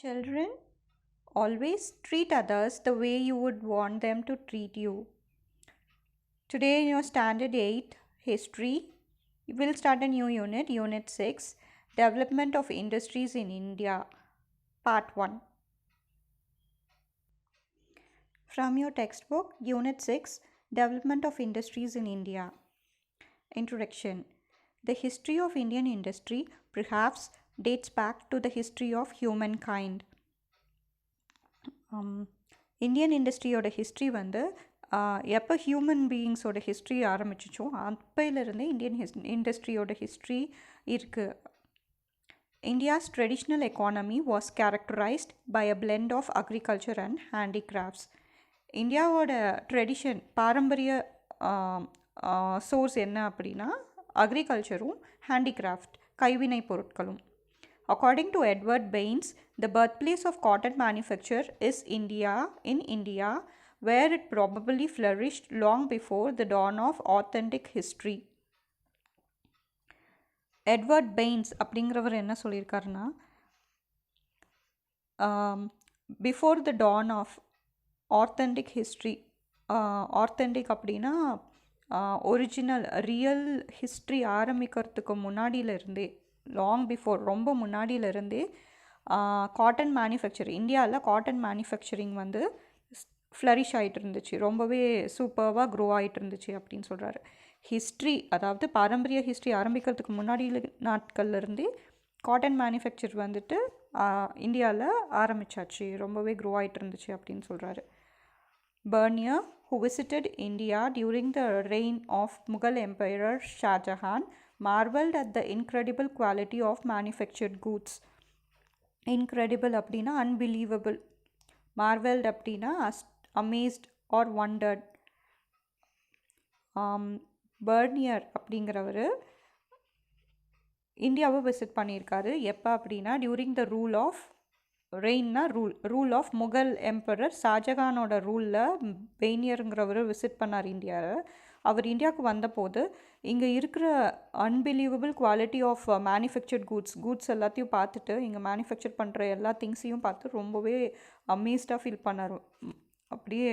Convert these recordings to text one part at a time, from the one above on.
Children, always treat others the way you would want them to treat you. Today, in your Standard 8 History, we'll start a new unit, Unit 6 Development of Industries in India, Part 1. From your textbook, Unit 6 Development of Industries in India. Introduction. The history of Indian industry perhaps dates back to the history of humankind. Indian இண்டஸ்ட்ரியோட history வந்து எப்போ human பீயிங்ஸோட history ஆரம்பிச்சிச்சோ அப்போலேருந்தே Indian இண்டஸ்ட்ரியோட history இருக்குது. India's traditional economy was characterized by a blend of agriculture and handicrafts. இந்தியாவோட tradition பாரம்பரிய சோர்ஸ் என்ன அப்படின்னா அக்ரிகல்ச்சரும் ஹேண்டிகிராஃப்ட் கைவினை பொருட்களும். According to Edward Baines, the birthplace of cotton manufacture is in India, where it probably flourished long before the dawn of authentic history. Edward Baines அப்படிங்கிறவர் என்ன சொல்லியிருக்காருன்னா, before the dawn of authentic history, authentic அப்படின்னா original real history ஆரம்பிக்கிறதுக்கு முன்னாடியிலருந்தே, long before ரொம்ப முன்னாடியிலருந்தே cotton manufacturing இந்தியாவில் cotton manufacturing வந்து ஃப்ளரிஷ் ஆகிட்டு இருந்துச்சு, ரொம்பவே சூப்பர்வாக க்ரோ ஆகிட்டு இருந்துச்சு அப்படின்னு சொல்கிறாரு. ஹிஸ்ட்ரி, அதாவது பாரம்பரிய ஹிஸ்ட்ரி ஆரம்பிக்கிறதுக்கு முன்னாடி நாட்கள்லேருந்தே காட்டன் மேனுஃபேக்சர் வந்துட்டு இந்தியாவில் ஆரம்பித்தாச்சு, ரொம்பவே க்ரோ ஆகிட்டு இருந்துச்சு அப்படின்னு சொல்கிறாரு. Bernier, who visited India during the reign of Mughal Emperor Shah Jahan, marveled at the incredible quality of manufactured goods. Incredible அப்படின்னா unbelievable, marveled அப்படின்னா amazed or wondered. பர்னியர் அப்படிங்கிறவர் இந்தியாவை விசிட் பண்ணியிருக்காரு. எப்போ அப்படின்னா டியூரிங் த ரூல் ஆஃப் ரெயின்னா rule of Mughal emperor ஷாஜகானோட ரூலில் பெய்னியருங்கிறவர் விசிட் பண்ணார் இந்தியாவை. அவர் இந்தியாவுக்கு வந்தபோது இங்கே இருக்கிற unbelievable quality of manufactured goods எல்லாத்தையும் பார்த்துட்டு, இங்கே மேனுஃபேக்சர் பண்ணுற எல்லா திங்ஸையும் பார்த்து ரொம்பவே அமேஸ்டாக ஃபீல் பண்ணார். அப்படியே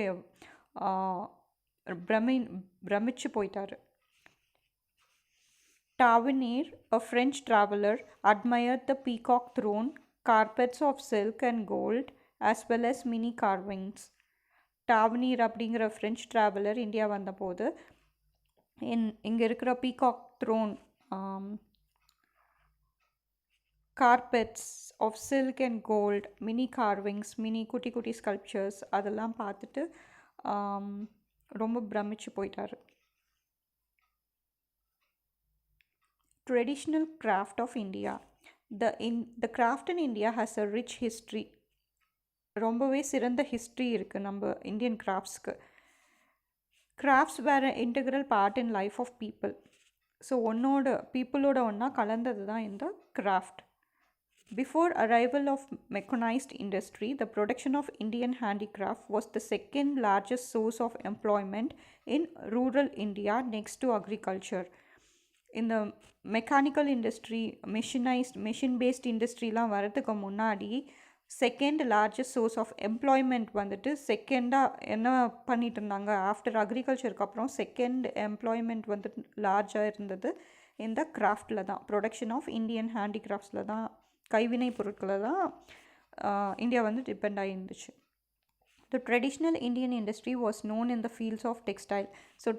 பிரமிச்சு போயிட்டார். Tavernier, a French traveler, admired the peacock throne, carpets of silk and gold, as well as mini carvings. டாவனீர் அப்படிங்கிற ஃப்ரெஞ்ச் ட்ராவலர் இந்தியா வந்தபோது இங்கே இருக்கிற peacock throne, carpets of silk and gold, mini carvings, குட்டி குட்டி ஸ்கல்ப்சர்ஸ் அதெல்லாம் பார்த்துட்டு ரொம்ப பிரமிச்சு போயிட்டார். Traditional craft of India. The craft in India has a rich history. ரொம்பவே சிறந்த ஹிஸ்ட்ரி இருக்குது நம்ம இந்தியன் கிராஃப்ட்ஸ்க்கு. Crafts were integral part in life of people. So பீப்புளோட ஒன்றா கலந்தது தான் இந்த craft. Before arrival of mechanized industry, the production of Indian handicraft was the second largest source of employment in rural India next to agriculture. இந்த mechanical industry, machine based இண்டஸ்ட்ரிலாம் வரதுக்கு முன்னாடி second largest source of employment வந்துட்டு செகண்டாக என்ன பண்ணிகிட்டு இருந்தாங்க, after அக்ரிகல்ச்சருக்கு அப்புறம் செகண்ட் எம்ப்ளாய்மெண்ட் வந்துட்டு லார்ஜாக இருந்தது இந்த கிராஃப்டில் தான், ப்ரொடக்ஷன் ஆஃப் இந்தியன் ஹேண்டிகிராஃப்ட்ஸில் தான், கைவினை பொருட்களை தான் இந்தியா வந்து டிபெண்ட் ஆகிருந்துச்சு. The traditional Indian industry was known in the fields of textile. So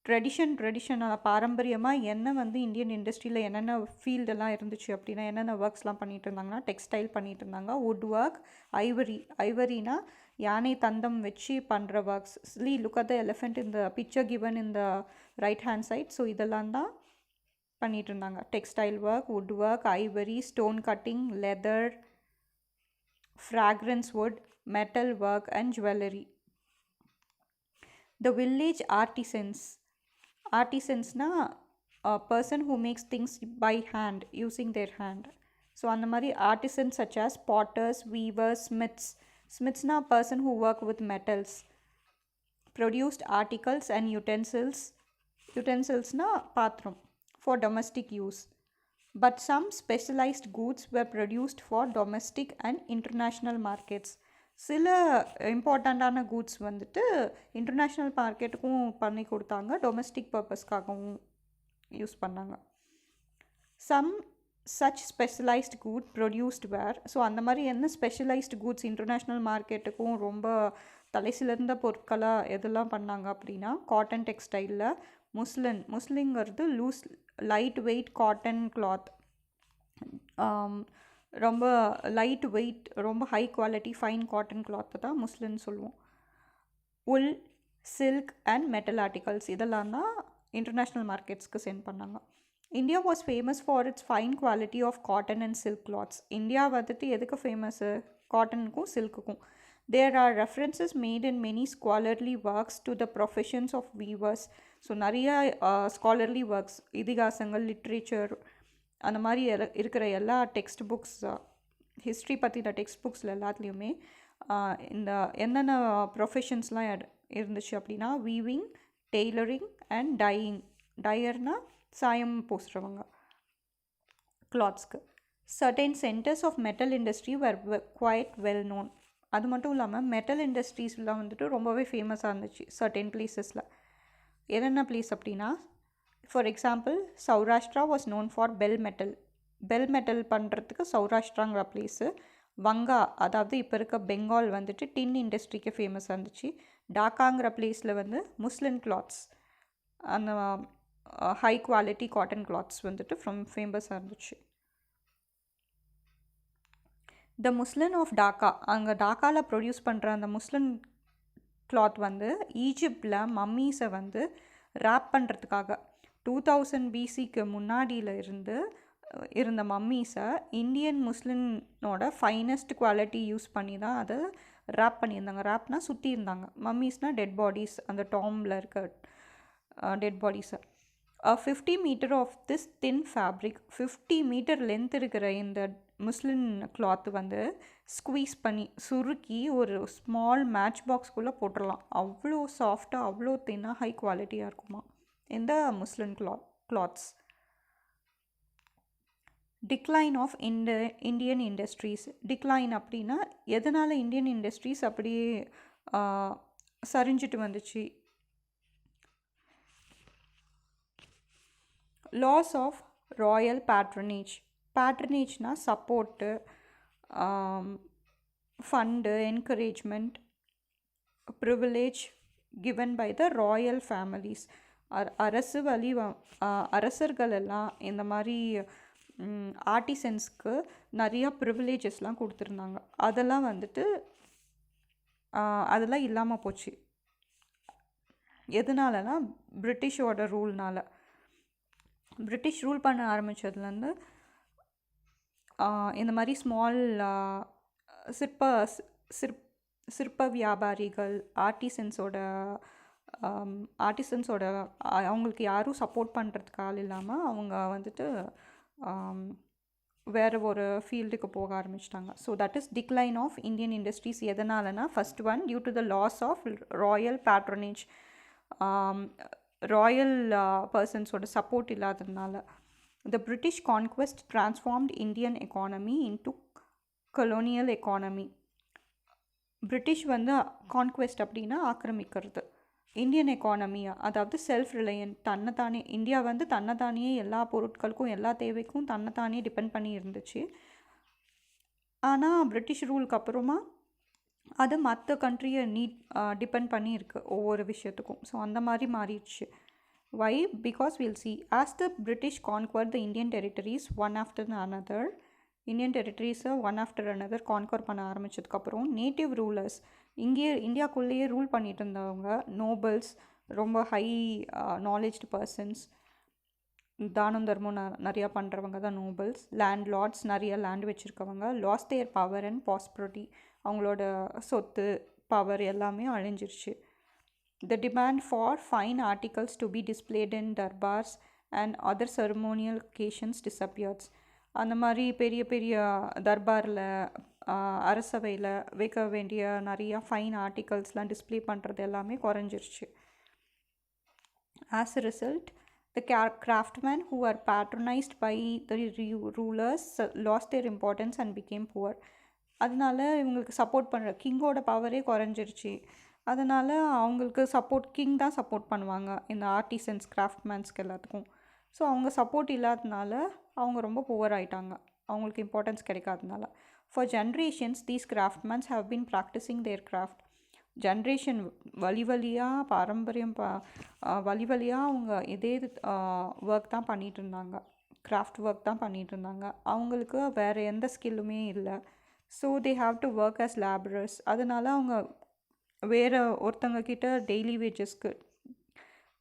ட்ரெடிஷனாக பாரம்பரியமாக என்ன வந்து இந்தியன் இண்டஸ்ட்ரியில் என்னென்ன ஃபீல்டெல்லாம் இருந்துச்சு அப்படின்னா, என்னென்ன ஒர்க்ஸ்லாம் பண்ணிகிட்டு இருந்தாங்கன்னா, டெக்ஸ்டைல் பண்ணிகிட்டு இருந்தாங்க, வுட் ஒர்க், ஐவரினா யானை தந்தம் வச்சு பண்ணுற works. Look at the elephant இந்த பிக்சர் கிவன் இந்த ரைட் ஹேண்ட் சைட். ஸோ இதெல்லாம் தான் பண்ணிகிட்டு இருந்தாங்க. Textile work, would work, Ivory, stone cutting, leather, fragrance would, metal work and jewellery. The village artisans a person who makes things by hand, using their hand. So அந்த மாதிரி artisans such as potters, weavers, smiths a person who work with metals, produced articles and utensils பாத்திரம் for domestic use. But some specialized goods were produced for domestic and international markets. சில இம்பார்ட்டண்ட்டான goods வந்துட்டு international மார்க்கெட்டுக்கும் பண்ணி கொடுத்தாங்க, domestic பர்பஸ்க்காகவும் use பண்ணாங்க. Some such specialised good produced were. So அந்த மாதிரி என்ன ஸ்பெஷலைஸ்டு கூட்ஸ் இன்டர்நேஷ்னல் மார்க்கெட்டுக்கும் ரொம்ப தலை சிறந்த பொருட்களாக எதெல்லாம் பண்ணாங்க அப்படின்னா, காட்டன் டெக்ஸ்டைலில் முஸ்லிங்கிறது loose light weight cotton cloth, ரொம்ப லைட் வெயிட் ரொம்ப ஹை குவாலிட்டி ஃபைன் காட்டன் கிளாத்தை தான் முஸ்லின்னு சொல்லுவோம். Wool, silk and metal articles இதெல்லாம் தான் இன்டர்நேஷ்னல் மார்க்கெட்ஸ்க்கு சென்ட் பண்ணாங்க. India was famous for its fine quality of cotton and silk cloths. India வந்துட்டு எதுக்கு ஃபேமஸ்ஸு? காட்டனுக்கும் சில்க்குக்கும். There are references made in many scholarly works to the professions of weavers. So நிறைய scholarly works, இதிகாசங்கள், literature, அந்த மாதிரி இருக்கிற எல்லா டெக்ஸ்ட் புக்ஸ், ஹிஸ்ட்ரி பற்றின டெக்ஸ்ட் புக்ஸில் எல்லாத்துலேயுமே இந்த என்னென்ன ப்ரொஃபஷன்ஸ்லாம் இருந்துச்சு அப்படின்னா, வீவிங், டெய்லரிங் அண்ட் டையிங். டயர்னால் சாயம் பூசுகிறவங்க கிளாத்ஸ்க்கு. Certain centres of metal industry were quite well known. அது மட்டும் இல்லாமல் மெட்டல் இண்டஸ்ட்ரீஸ்லாம் வந்துட்டு ரொம்பவே ஃபேமஸாக இருந்துச்சு சர்டைன் பிளேசஸில். என்னென்ன பிளேஸ் அப்படின்னா, for example Saurashtra was known for bell metal. Bell metal பண்ணுறதுக்கு சௌராஷ்டிராங்கிற பிளேஸு. வங்கா, அதாவது இப்போ இருக்க பெங்கால் வந்துட்டு டின் இண்டஸ்ட்ரிக்கு ஃபேமஸாக இருந்துச்சு. டாக்காங்கிற பிளேஸில் வந்து முஸ்லிம் கிளாத்ஸ், அந்த ஹை குவாலிட்டி காட்டன் கிளாத்ஸ் வந்துட்டு ஃபேமஸாக இருந்துச்சு. த முஸ்லிம் ஆஃப் டாக்கா, அங்கே டாக்காவில் ப்ரொடியூஸ் பண்ணுற அந்த முஸ்லிம் கிளாத் வந்து ஈஜிப்டில் மம்மீஸை வந்து ரேப் பண்ணுறதுக்காக 2000 பிசிக்கு முன்னாடியில் இருந்த மம்மீஸை இந்தியன் முஸ்லினோட ஃபைனஸ்ட் குவாலிட்டி யூஸ் பண்ணி தான் அதை ரேப் பண்ணியிருந்தாங்க. ரேப்னால் சுற்றி இருந்தாங்க. மம்மீஸ்னால் டெட் பாடிஸ், அந்த டாம்பில் இருக்க டெட் பாடிஸை. 50 metre of this thin fabric, 50 metre length இருக்கிற இந்த முஸ்லிம் கிளாத் வந்து ஸ்குவீஸ் பண்ணி சுருக்கி ஒரு ஸ்மால் மேட்ச் பாக்ஸ்குள்ளே போட்டுடலாம். அவ்வளோ சாஃப்டாக, அவ்வளோ தின்னாக, ஹை குவாலிட்டியாக இருக்குமா இந்த muslin cloths. Decline of Indian industries. Decline அப்படின்னா எதனால் இந்தியன் இண்டஸ்ட்ரீஸ் அப்படியே சரிஞ்சிட்டு வந்துச்சு. Loss of royal patronage. பேட்ரனேஜ்னா support, fund, encouragement, privilege given by the royal families. அரசர்கள் எல்லாம் இந்த மாதிரி ஆர்டிசன்ஸ்க்கு நிறையா ப்ரிவிலேஜஸ்லாம் கொடுத்துருந்தாங்க. அதெல்லாம் வந்துட்டு அதெல்லாம் இல்லாமல் போச்சு. எதனாலனா பிரிட்டிஷோட ரூல்னால். பிரிட்டிஷ் ரூல் பண்ண ஆரம்பித்ததுலேருந்து இந்த மாதிரி ஸ்மால் சிற்ப வியாபாரிகள், ஆர்டிசன்ஸோட அவங்களுக்கு யாரும் சப்போர்ட் பண்ணுறதுக்கு ஆள் இல்லாமல் அவங்க வந்துட்டு வேறு ஒரு ஃபீல்டுக்கு போக ஆரம்பிச்சிட்டாங்க. So that is decline of Indian industries. எதனாலனா first one, due to the loss of royal patronage, royal பர்சன்ஸோட சப்போர்ட் இல்லாததுனால. The British conquest transformed Indian economy into colonial economy. British வந்து கான்குவெஸ்ட் அப்படின்னா ஆக்கிரமிக்கிறது. இந்தியன் எக்கானமியா, அதாவது செல்ஃப் ரிலையன்ட், தன்னைத்தானே. India வந்து தன்னைத்தானே எல்லா பொருட்களுக்கும் எல்லா தேவைக்கும் தன்னைத்தானே டிபெண்ட் பண்ணி இருந்துச்சு. ஆனால் பிரிட்டிஷ் ரூலுக்கு அப்புறமா அது மற்ற கண்ட்ரியை டிபெண்ட் பண்ணி இருக்குது ஒவ்வொரு விஷயத்துக்கும். ஸோ அந்த மாதிரி மாறிடுச்சு. Why? Because we'll see, as the British conquered the Indian territories one after another, Indian territories one after another conquer பண்ண ஆரம்பித்ததுக்கப்புறம் நேட்டிவ் ரூலர்ஸ், இந்தியாக்குள்ளேயே ரூல் பண்ணிட்டு இருந்தவங்க, நோபல்ஸ், ரொம்ப ஹை நாலேஜ்டு பர்சன்ஸ், தானம் தர்மம் நிறையா பண்ணுறவங்க தான் நோபல்ஸ். லேண்ட் லார்ட்ஸ், நிறைய லேண்ட் வச்சுருக்கவங்க, lost their power and prosperity, அவங்களோட சொத்து, பவர் எல்லாமே அழிஞ்சிருச்சு. The demand for fine articles to be displayed in darbars and other ceremonial occasions disappears. அந்த மாதிரி பெரிய பெரிய தர்பாரில், அரசவையில் வைக்க வேண்டிய நிறையா ஃபைன் ஆர்டிகல்ஸ்லாம் டிஸ்பிளே பண்ணுறது எல்லாமே குறைஞ்சிருச்சு. As a result, The craftsmen who were patronized by the rulers lost their importance and became poor. அதனால இவங்களுக்கு சப்போர்ட் பண்ணுற கிங்கோட பவரே குறைஞ்சிருச்சு. அதனால் அவங்களுக்கு கிங் தான் சப்போர்ட் பண்ணுவாங்க இந்த ஆர்டிசன்ஸ் கிராஃப்ட்மேன்ஸ்க்கு எல்லாத்துக்கும். ஸோ அவங்க சப்போர்ட் இல்லாததுனால அவங்க ரொம்ப புவர் ஆகிட்டாங்க, அவங்களுக்கு இம்பார்ட்டன்ஸ் கிடைக்காதனால. For generations these craftsmans have been practising their craft. Generation வழியாக பாரம்பரியம் வழியாக அவங்க இதே ஒர்க் தான் பண்ணிகிட்டு இருந்தாங்க, கிராஃப்ட் ஒர்க் தான் பண்ணிகிட்டு இருந்தாங்க. அவங்களுக்கு வேறு எந்த ஸ்கில்லுமே இல்லை. So they have to work as labourers. அதனால் அவங்க வேறு ஒருத்தங்க கிட்ட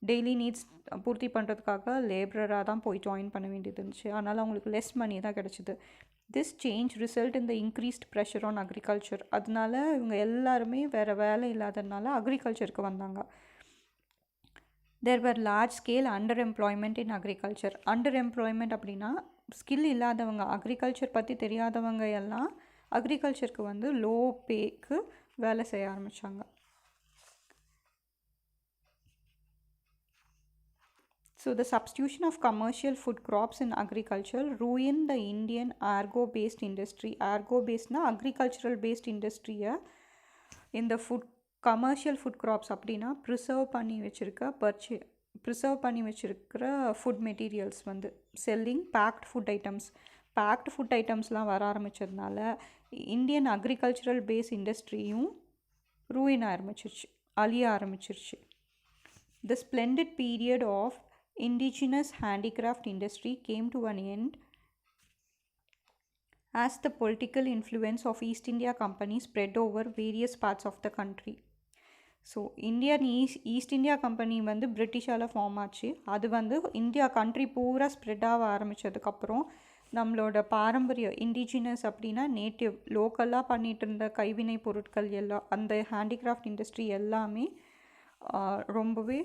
டெய்லி நீட்ஸ் பூர்த்தி பண்ணுறதுக்காக லேபரராக தான் போய் ஜாயின் பண்ண வேண்டியது இருந்துச்சு. அதனால் அவங்களுக்கு லெஸ் மணி தான் கிடச்சிது. This change result in the increased pressure on agriculture. அதனால இவங்க எல்லாருமே வேறு வேலை இல்லாததுனால அக்ரிகல்ச்சருக்கு வந்தாங்க. There were large scale under employment in agriculture. Under employment அப்படின்னா ஸ்கில் இல்லாதவங்க, அக்ரிகல்ச்சர் பற்றி தெரியாதவங்க எல்லாம் அக்ரிகல்ச்சருக்கு வந்து லோ பேக்கு வேலை செய்ய ஆரம்பித்தாங்க. So the substitution of commercial food crops in agriculture ruined the Indian agro-based industry. Agro-based na agricultural based industry in the commercial food crops அப்படின்னா ப்ரிசர்வ் பண்ணி வச்சுருக்கிற ஃபுட் மெட்டீரியல்ஸ் வந்து செல்லிங் பேக்ட் ஃபுட் ஐட்டம்ஸ்லாம் வர ஆரம்பித்ததுனால Indian agricultural base இண்டஸ்ட்ரியும் அழிய ஆரம்பிச்சிருச்சு. The splendid period of indigenous handicraft industry came to an end as the political influence of East India Company spread over various parts of the country. So east India company வந்து பிரிட்டிஷால் form ஆச்சு. அது வந்து India country பூரா spread ஆக ஆரம்பித்ததுக்கப்புறம் நம்மளோட பாரம்பரிய indigenous அப்படின்னா நேட்டிவ் லோக்கலாக பண்ணிகிட்டு இருந்த கைவினை பொருட்கள் எல்லாம், அந்த ஹேண்டிகிராஃப்ட் இண்டஸ்ட்ரி எல்லாமே ரொம்பவே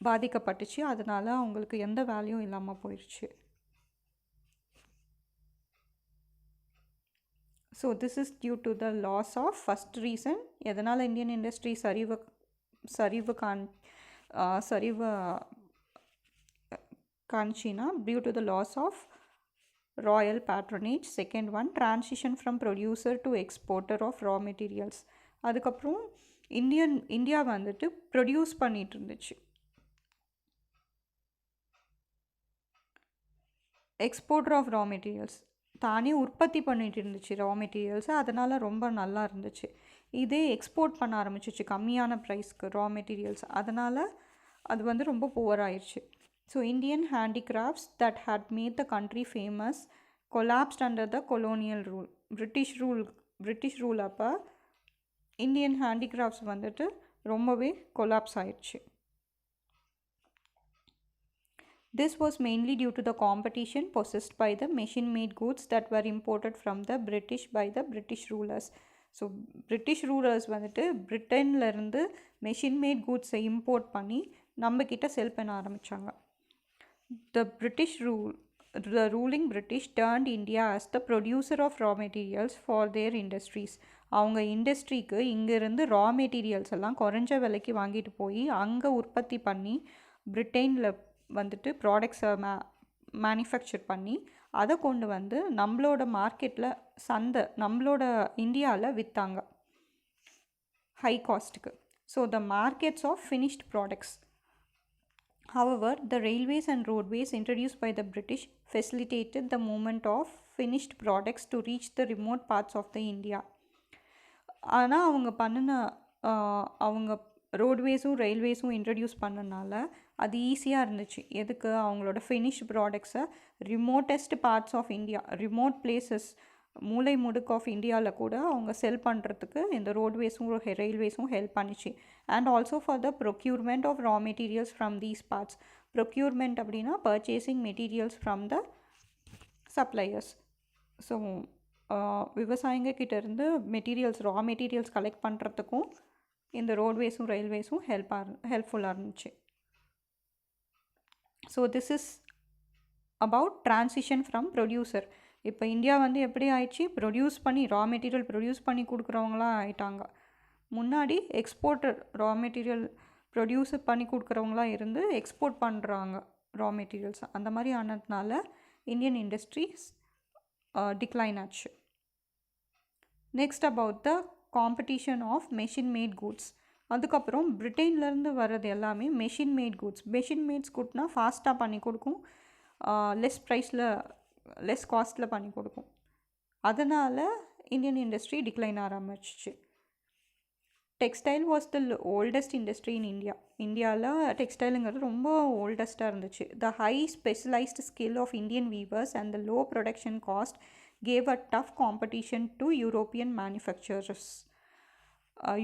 பாதிக்கப்பட்டுச்சு. அதனால் அவங்களுக்கு எந்த வேல்யூம் இல்லாமல் போயிடுச்சு. So this is due to the loss of first reason எதனால் இந்தியன் இண்டஸ்ட்ரி சரிவு காஞ்சினா due to the loss of royal patronage. Second one transition from producer to exporter of raw materials. அதுக்கப்புறம் இந்தியா வந்துட்டு ப்ரொடியூஸ் பண்ணிகிட்டு இருந்துச்சு, exporter of raw materials தானே உற்பத்தி பண்ணிகிட்டு இருந்துச்சு ரா மெட்டீரியல்ஸை. அதனால் ரொம்ப நல்லா இருந்துச்சு. இதே எக்ஸ்போர்ட் பண்ண ஆரம்பிச்சிச்சு கம்மியான ப்ரைஸ்க்கு ரா மெட்டீரியல்ஸ். அதனால் அது வந்து ரொம்ப புவர் ஆயிடுச்சு. So Indian handicrafts that had made the country famous collapsed under the colonial rule. British rule அப்போ இந்தியன் ஹேண்டிகிராஃப்ட்ஸ் வந்துட்டு ரொம்பவே கொலாப்ஸ் ஆயிடுச்சு. This was mainly due to the competition possessed by the machine-made goods that were imported from the British by the British rulers. So British rulers வந்துட்டு பிரிட்டன்லேருந்து machine-mat கூட்ஸை import பண்ணி நம்மக்கிட்ட செல் பண்ண ஆரம்பித்தாங்க. The ruling British turned India as the producer of raw materials for their industries. அவங்க இண்டஸ்ட்ரிக்கு இங்கேருந்து raw materials எல்லாம் குறைஞ்ச விலைக்கு வாங்கிட்டு போய் அங்கே உற்பத்தி பண்ணி பிரிட்டனில் வந்துட்டு ப்ராடக்ட்ஸை மேனுஃபேக்சர் பண்ணி அதை கொண்டு வந்து நம்மளோட மார்க்கெட்டில் நம்மளோட இந்தியாவில் விற்றாங்க ஹை காஸ்ட்டுக்கு. So the markets of finished products. However, the railways and roadways introduced by the British facilitated the movement of finished products to reach the remote parts of the India. ஆனால் அவங்க ரோட்வேஸும் ரயில்வேஸும் இன்ட்ரடியூஸ் பண்ணனால அது ஈஸியாக இருந்துச்சு. எதுக்கு? அவங்களோட finish ப்ராடக்ட்ஸை remotest parts of India, remote places, மூளை முடுக்கு ஆஃப் இந்தியாவில் கூட அவங்க செல் பண்ணுறதுக்கு இந்த ரோட்வேஸும் ரயில்வேஸும் ஹெல்ப் பண்ணிச்சு. And also for the procurement of raw materials from these parts. Procurement அப்படின்னா purchasing materials from the suppliers. So விவசாயிங்க கிட்டேருந்து ரா மெட்டீரியல்ஸ் கலெக்ட் பண்ணுறதுக்கும் இந்த ரோட்வேஸும் ரயில்வேஸும் ஹெல்ப்ஃபுல்லாக இருந்துச்சு. So this is about transition from producer. இப்போ இந்தியா வந்து எப்படி ஆயிடுச்சு, ரா மெட்டீரியல் ப்ரொடியூஸ் பண்ணி கொடுக்குறவங்களாம் ஆயிட்டாங்க. முன்னாடி எக்ஸ்போர்ட்டர் ரா மெட்டீரியல் ப்ரொடியூஸ் பண்ணி கொடுக்குறவங்களாம் இருந்து எக்ஸ்போர்ட் பண்ணுறாங்க ரா மெட்டீரியல்ஸ். அந்த மாதிரி ஆனதுனால இந்தியன் இண்டஸ்ட்ரீஸ் டிக்ளைன் ஆச்சு. Next about the competition of machine made goods. அதுக்கப்புறம் பிரிட்டன்லேருந்து வர்றது எல்லாமே machine made goods. Machine mades குட்னா ஃபாஸ்ட்டாக பண்ணி கொடுக்கும், லெஸ் ப்ரைஸில் லெஸ் காஸ்ட்டில் பண்ணி கொடுக்கும். அதனால் இந்தியன் இண்டஸ்ட்ரி டிக்ளைன் ஆரம்பிச்சிச்சு. Textile was the oldest industry in India. இந்தியாவில் டெக்ஸ்டைலுங்கிறது ரொம்ப ஓல்டஸ்ட்டாக இருந்துச்சு. The high specialised skill of Indian weavers and the low production cost gave a tough competition to European manufacturers.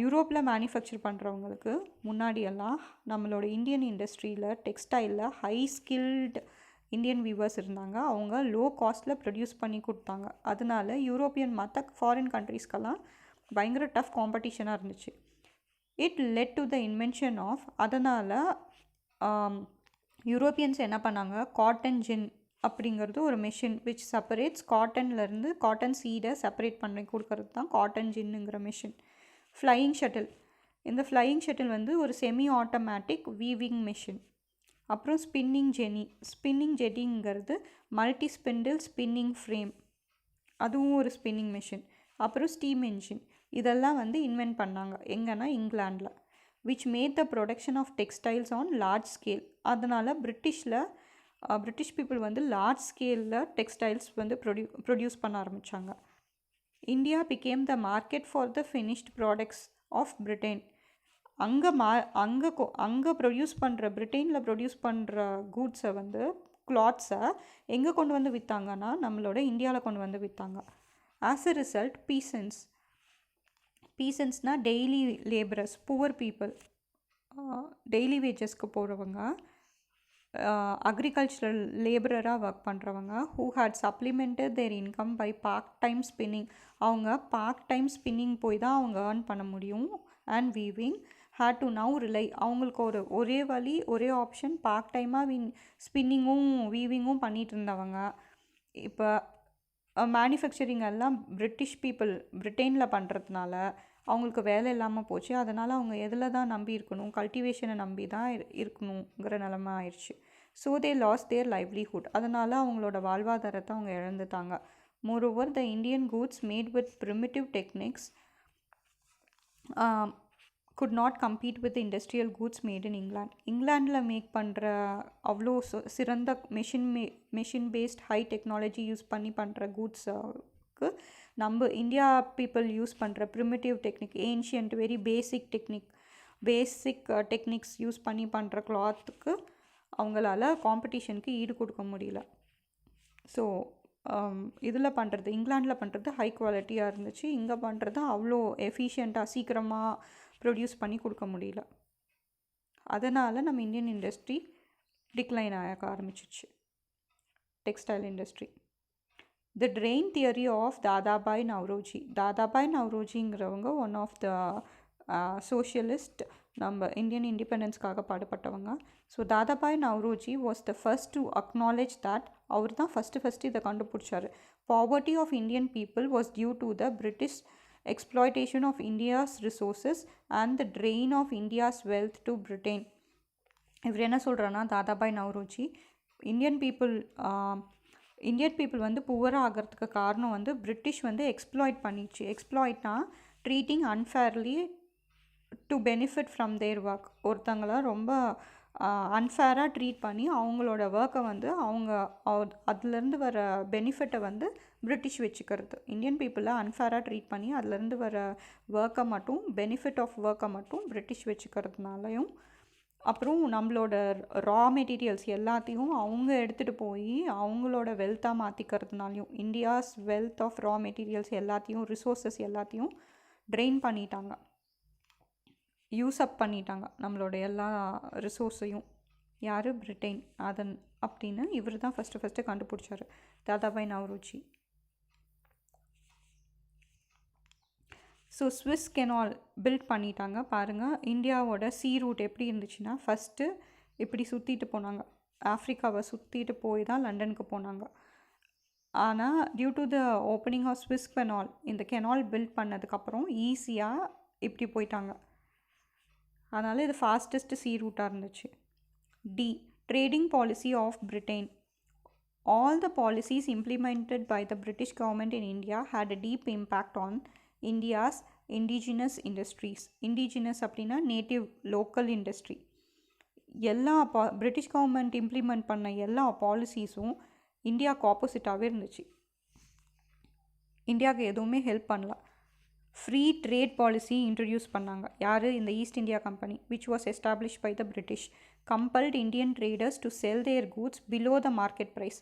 யூரோப்பில் மேனுஃபேக்சர் பண்ணுறவங்களுக்கு முன்னாடியெல்லாம் நம்மளோட இந்தியன் இண்டஸ்ட்ரியில் டெக்ஸ்டைலில் ஹை ஸ்கில்டு இந்தியன் வீவர்ஸ் இருந்தாங்க. அவங்க லோ காஸ்ட்டில் ப்ரொடியூஸ் பண்ணி கொடுத்தாங்க. அதனால யூரோப்பியன் மற்ற ஃபாரின் கண்ட்ரீஸ்க்கெல்லாம் பயங்கர டஃப் காம்படிஷனாக இருந்துச்சு. It led to the invention of, அதனால் யூரோப்பியன்ஸ் என்ன பண்ணாங்க, காட்டன் ஜின் அப்படிங்கிறது ஒரு மெஷின் விச் செப்பரேட்ஸ் காட்டன்லேருந்து காட்டன் சீடை செப்பரேட் பண்ணி கொடுக்கறது தான் காட்டன் ஜின்னுங்கிற மெஷின். Flying shuttle. இந்த ஃப்ளையிங் ஷட்டில் வந்து ஒரு செமி ஆட்டோமேட்டிக் வீவிங் மெஷின். அப்புறம் ஸ்பின்னிங் ஜெட்டிங்கிறது மல்டி ஸ்பிண்டில் ஸ்பின்னிங் ஃப்ரேம், அதுவும் ஒரு ஸ்பின்னிங் மெஷின். அப்புறம் ஸ்டீம் என்ஜின். இதெல்லாம் வந்து இன்வென்ட் பண்ணாங்க எங்கன்னா இங்கிலாண்டில். Which made the production of textiles on large scale. அதனால் பிரிட்டிஷ் பீப்புள் வந்து லார்ஜ் ஸ்கேலில் டெக்ஸ்டைல்ஸ் வந்து ப்ரொடியூஸ் பண்ண ஆரம்பித்தாங்க. India became the market for the finished products of Britain. அங்கே ப்ரொடியூஸ் பண்ணுற பிரிட்டனில் ப்ரொடியூஸ் பண்ணுற கூட்ஸை வந்து கிளாத்ஸை எங்கே கொண்டு வந்து விற்றாங்கன்னா நம்மளோட இந்தியாவில் கொண்டு வந்து விற்றாங்க. ஆஸ் எ ரிசல்ட் பீசன்ஸ்னால் daily labourers, poor people, daily வேஜஸ்க்கு போகிறவங்க, அக்ரிகல்ச்சரல் லேபரராக ஒர்க் பண்ணுறவங்க, who had supplemented their income by part time spinning. அவங்க பார்ட் டைம் ஸ்பின்னிங் போய் தான் அவங்க ஏர்ன் பண்ண முடியும். And weaving had to now rely, அவங்களுக்கு ஒரே வழி ஒரே ஆப்ஷன், பார்ட் டைமாக ஸ்பின்னிங்கும் வீவிங்கும் பண்ணிகிட்டு இருந்தவங்க இப்போ மேனுஃபேக்சரிங் எல்லாம் பிரிட்டனில் பண்ணுறதுனால அவங்களுக்கு வேலை இல்லாமல் போச்சு. அதனால் அவங்க எதில் தான் நம்பி இருக்கணும், கல்டிவேஷனை நம்பி தான் இருக்கணுங்கிற நிலமை ஆயிடுச்சு. So they lost their livelihood. அதனால் அவங்களோட வாழ்வாதாரத்தை அவங்க இழந்துட்டாங்க. Moreover the Indian goods made with primitive techniques could not compete with the industrial goods made in England. இங்கிலாண்டில் மேக் பண்ணுற அவ்வளோ சிறந்த machine based high technology use பண்ணி பண்ணுற கூட்ஸுக்கு நம்ம இந்தியா பீப்புள் யூஸ் பண்ணுற primitive technique, ancient very basic techniques use பண்ணி பண்ணுற கிளாத்துக்கு அவங்களால காம்படிஷனுக்கு ஈடு கொடுக்க முடியல. ஸோ இதில் பண்ணுறது, இங்கிலாண்டில் பண்ணுறது ஹை குவாலிட்டியாக இருந்துச்சு. இங்கே பண்ணுறது அவ்வளோ எஃபிஷியண்ட்டாக சீக்கிரமாக ப்ரொடியூஸ் பண்ணி கொடுக்க முடியல. அதனால் நம்ம இந்தியன் இண்டஸ்ட்ரி டிக்ளைன் ஆக ஆரம்பிச்சிச்சு, textile industry. The drain theory of Dadabhai நவ்ரோஜிங்கிறவங்க ஒன் ஆஃப் த சோஷியலிஸ்ட், நம்ம இந்தியன் இண்டிபெண்டன்ஸ்க்காக பாடுபட்டவங்க. So Dadabhai Naoroji was the first to acknowledge that, அவர் தான் ஃபஸ்ட்டு இதை கண்டுபிடிச்சார். Poverty of Indian people was due to the British exploitation of India's resources and the drain of India's wealth to Britain. இவர் என்ன சொல்கிறான்னா, தாதாபாய் நவ்ரோஜி இந்தியன் பீப்புள் வந்து புவராக ஆகிறதுக்கு காரணம் வந்து பிரிட்டிஷ் வந்து எக்ஸ்ப்ளாய்ட் பண்ணிச்சு. எக்ஸ்ப்ளாய்ட்னா treating unfairly to benefit from their work. ஒருத்தங்களை ரொம்ப அன்ஃபேராக ட்ரீட் பண்ணி அவங்களோட ஒர்க்கை வந்து அதுலேருந்து வர பெனிஃபிட்டை வந்து பிரிட்டிஷ் வச்சுக்கிறது. இந்தியன் பீப்புளை அன்ஃபேராக ட்ரீட் பண்ணி அதுலேருந்து வர ஒர்க்கை மட்டும், பெனிஃபிட் ஆஃப் ஒர்க்கை மட்டும் பிரிட்டிஷ் வச்சுக்கிறதுனாலையும், அப்புறம் நம்மளோட ரா மெட்டீரியல்ஸ் எல்லாத்தையும் அவங்க எடுத்துகிட்டு போய் அவங்களோட வெல்த்தாக மாற்றிக்கிறதுனாலையும், India's wealth of raw materials எல்லாத்தையும், ரிசோர்ஸஸ் எல்லாத்தையும் ட்ரெயின் பண்ணிட்டாங்க, யூஸ் அப் பண்ணிட்டாங்க நம்மளோட எல்லா ரிசோர்ஸையும். யார்? பிரிட்டன். அப்படின்னு இவர் தான் ஃபஸ்ட்டு கண்டுபிடிச்சார், Dadabhai Naoroji. So Suez canal build பண்ணிட்டாங்க. பாருங்கள், இந்தியாவோட சீ ரூட் எப்படி இருந்துச்சுன்னா, ஃபஸ்ட்டு இப்படி சுற்றிட்டு போனாங்க, ஆஃப்ரிக்காவை சுற்றிட்டு போய் தான் லண்டனுக்கு போனாங்க. ஆனால் due to the opening of Suez canal, இந்த கெனால் பில்ட் பண்ணதுக்கப்புறம் ஈஸியாக இப்படி போயிட்டாங்க. அதனால் இது ஃபாஸ்டஸ்ட் சீ ரூட்டாக இருந்துச்சு. The trading policy of Britain. All the policies implemented by the British government in India had a deep impact on India's indigenous industries. Indigenous அப்படின்னா நேட்டிவ் லோக்கல் இண்டஸ்ட்ரி. எல்லா பிரிட்டிஷ் கவர்மெண்ட் இம்ப்ளிமெண்ட் பண்ண எல்லா பாலிசிஸும் இந்தியாவுக்கு ஆப்போசிட்டாகவே இருந்துச்சு. இந்தியாவுக்கு எதுவுமே ஹெல்ப் பண்ணல. Free trade policy introduce பண்ணாங்க. யார்? இந்த east India company, which was establish by the British. Compelled Indian traders to sell their goods below the market price.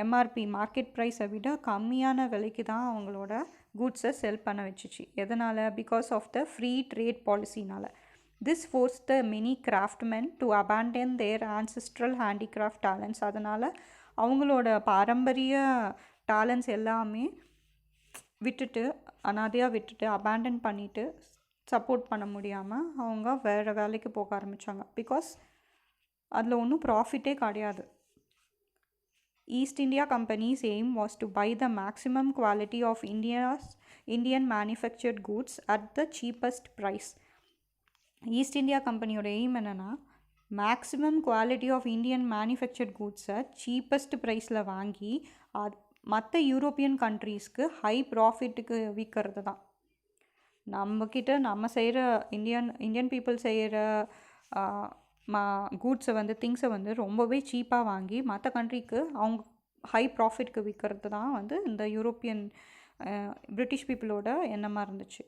MRP market ப்ரைஸை விட கம்மியான விலைக்கு தான் அவங்களோட கூட்ஸை செல் பண்ண வச்சுச்சு. எதனால்? Because of the free trade பாலிசினால். This force the many craftsmen to abandon their ancestral handicraft talents. அதனால் அவங்களோட பாரம்பரிய டேலண்ட்ஸ் எல்லாமே விட்டுட்டு, அனாதையாக விட்டுட்டு, அபேண்டன் பண்ணிவிட்டு, சப்போர்ட் பண்ண முடியாமல் அவங்க வேறு வேலைக்கு போக ஆரம்பித்தாங்க. பிகாஸ் அதில் ஒன்றும் ப்ராஃபிட்டே கிடையாது. East India companies aim was to buy the maximum quality of Indian manufactured goods at the cheapest price. East India கம்பெனியோட எய்ம் என்னென்னா, maximum quality of Indian manufactured கூட்ஸை சீப்பஸ்ட் ப்ரைஸில் வாங்கி மற்ற யூரோப்பியன் கண்ட்ரீஸ்க்கு ஹை ப்ராஃபிட்டுக்கு விற்கிறது தான். நம்ம செய்கிற இந்தியன் பீப்புள் செய்கிற கூட்ஸை திங்ஸை ரொம்பவே சீப்பாக வாங்கி மற்ற கண்ட்ரிக்கு அவங்க ஹை ப்ராஃபிட்க்கு விற்கிறது தான் இந்த யூரோப்பியன் பிரிட்டிஷ் பீப்புளோட எண்ணமாக இருந்துச்சு.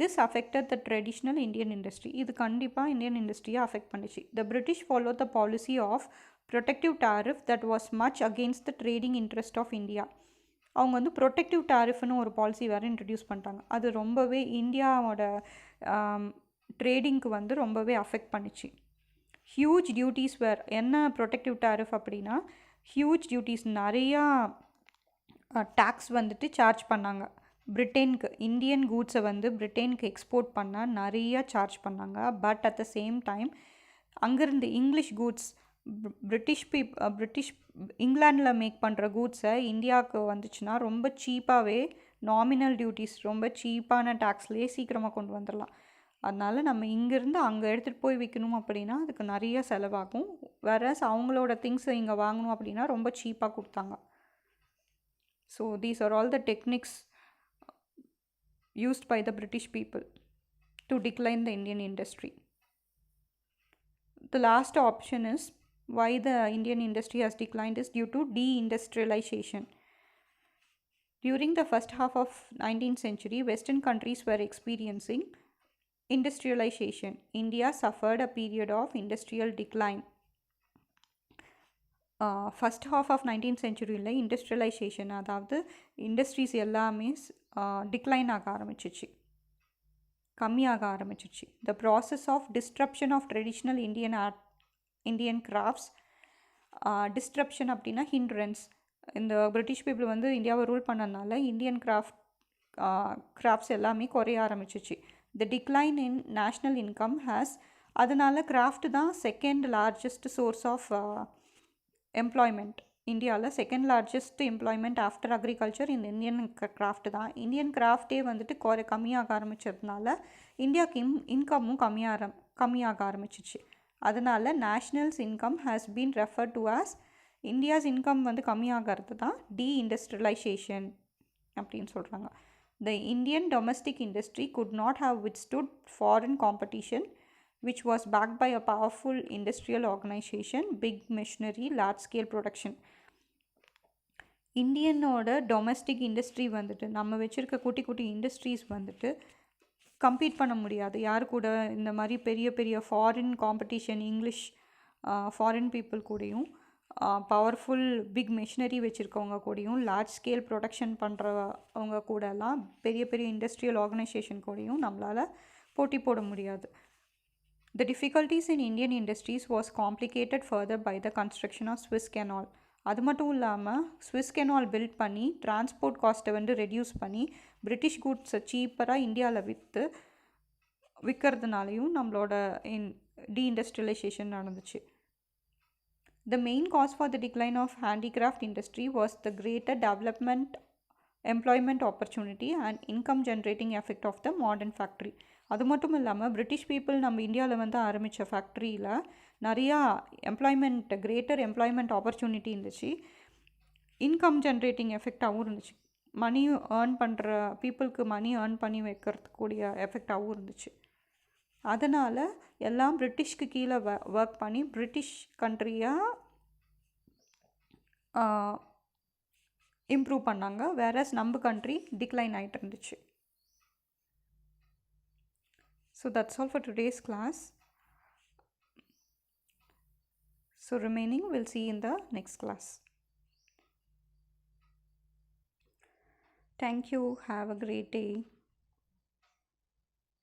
This affected the traditional Indian industry. இது கண்டிப்பாக இந்தியன் இண்டஸ்ட்ரியை அஃபெக்ட் பண்ணிச்சு. The British follow the policy of protective tariff that was much against the trading interest of India. அவங்க ப்ரொடெக்டிவ் டாரிஃப்னு ஒரு பாலிசி வேறு இன்ட்ரடியூஸ் பண்ணிட்டாங்க. அது ரொம்பவே இந்தியாவோட ட்ரேடிங்க்கு ரொம்பவே அஃபெக்ட் பண்ணிச்சு. ஹியூஜ் டியூட்டிஸ் வேர். என்ன ப்ரொடெக்டிவ் டாரிஃப் அப்படின்னா, ஹியூஜ் டியூட்டிஸ், நிறையா டேக்ஸ் சார்ஜ் பண்ணாங்க பிரிட்டனுக்கு. இந்தியன் கூட்ஸை பிரிட்டனுக்கு எக்ஸ்போர்ட் பண்ண நிறையா சார்ஜ் பண்ணாங்க. But at the same time அங்கேருந்து இங்கிலீஷ் கூட்ஸ், பிரிட்டிஷ் இங்கிலாண்டில் மேக் பண்ணுற கூட்ஸை இந்தியாவுக்கு வந்துச்சுன்னா ரொம்ப சீப்பாகவே, நாமினல் டியூட்டிஸ், ரொம்ப சீப்பான டேக்ஸ்லேயே சீக்கிரமாக கொண்டு வந்துடலாம். அதனால் நம்ம இங்கேருந்து அங்கே எடுத்துகிட்டு போய் விற்கணும் அப்படின்னா அதுக்கு நிறைய செலவாகும். வேறஸ் அவங்களோட திங்ஸை இங்கே வாங்கணும் அப்படின்னா ரொம்ப சீப்பாக கொடுத்தாங்க. So these are all the techniques used by the British people to decline the Indian industry. The last option is why the Indian industry has declined is due to deindustrialization. During the first half of 19th century, Western countries were experiencing industrialization. India suffered a period of industrial decline. First half of 19th சென்ச்சுரியில் industrialisation, அதாவது industries எல்லாமே decline ஆக ஆரம்பிச்சிச்சு, கம்மியாக ஆரம்பிச்சிச்சு. The process of disruption of traditional Indian crafts. Disruption அப்படின்னா hindrance. இந்த British people இந்தியாவை ரூல் பண்ணதுனால இந்தியன் கிராஃப்ட்ஸ் எல்லாமே குறைய ஆரம்பிச்சிச்சு. The decline in national income has. அதனால் கிராஃப்ட் தான் second largest source of employment. இந்தியாவில் second largest employment after agriculture இந்த இந்தியன் கிராஃப்ட் தான். இந்தியன் கிராஃப்டே கம்மியாக ஆரம்பித்ததுனால இந்தியாவுக்கு இன்கமும் கம்மியாக ஆரம்பிச்சிச்சு. அதனால் nationals income has been refer to as. India's income கம்மியாகிறது தான் டீஇண்டஸ்ட்ரியலைசேஷன் அப்படின்னு சொல்கிறாங்க. The Indian domestic industry could not have withstood foreign competition which was backed by a powerful industrial organization, big machinery, large scale production. இந்தியனோட domestic industry நம்ம வச்சுருக்க குட்டி குட்டி industries compete பண்ண முடியாது யார் கூட. இந்த மாதிரி பெரிய பெரிய foreign competition, English foreign people கூடயும், பவர்ஃபுல் பிக் மெஷினரி வச்சுருக்கவங்க கூடயும், லார்ஜ் ஸ்கேல் ப்ரொடக்ஷன் பண்ணுறவங்க கூடலாம், பெரிய பெரிய இண்டஸ்ட்ரியல் ஆர்கனைசேஷன் கூடயும் நம்மளால் போட்டி போட முடியாது. The difficulties in Indian industries was complicated further by the construction of Suez Canal. அது மட்டும் இல்லாமல் Suez Canal பில்ட் பண்ணி டிரான்ஸ்போர்ட் காஸ்ட்டை ரெடியூஸ் பண்ணி பிரிட்டிஷ் கூட்ஸை சீப்பராக இந்தியாவில் விற்கிறதுனாலையும் நம்மளோட டீஇண்டஸ்ட்ரியலைசேஷன் நடந்துச்சு. The main cause for the decline of handicraft industry was the greater development employment opportunity and income generating effect of the modern factory. அது மட்டும் இல்லாமல் பிரிட்டிஷ் பீப்புள் நம்ம இந்தியாவில் வந்து ஆரம்பித்த ஃபேக்ட்ரியில் நிறையா கிரேட்டர் எம்ப்ளாய்மெண்ட் ஆப்பர்ச்சுனிட்டி இருந்துச்சு. இன்கம் ஜென்ரேட்டிங் எஃபெக்டாகவும் இருந்துச்சு. மணியும் ஏர்ன் பண்ணுற பீப்புளுக்கு மணி ஏர்ன் பண்ணி வைக்கிறதுக்கூடிய எஃபெக்டாகவும் இருந்துச்சு. அதனால் எல்லாம் பிரிட்டிஷ்க்கு கீழே ஒர்க் பண்ணி பிரிட்டிஷ் கண்ட்ரியாக இம்ப்ரூவ் பண்ணாங்க. வேறஸ் நம்ம கண்ட்ரி டிக்ளைன் ஆகிட்டு இருந்துச்சு. So that's all for today's class. So remaining we'll see in the next class. Thank you. Have a great day.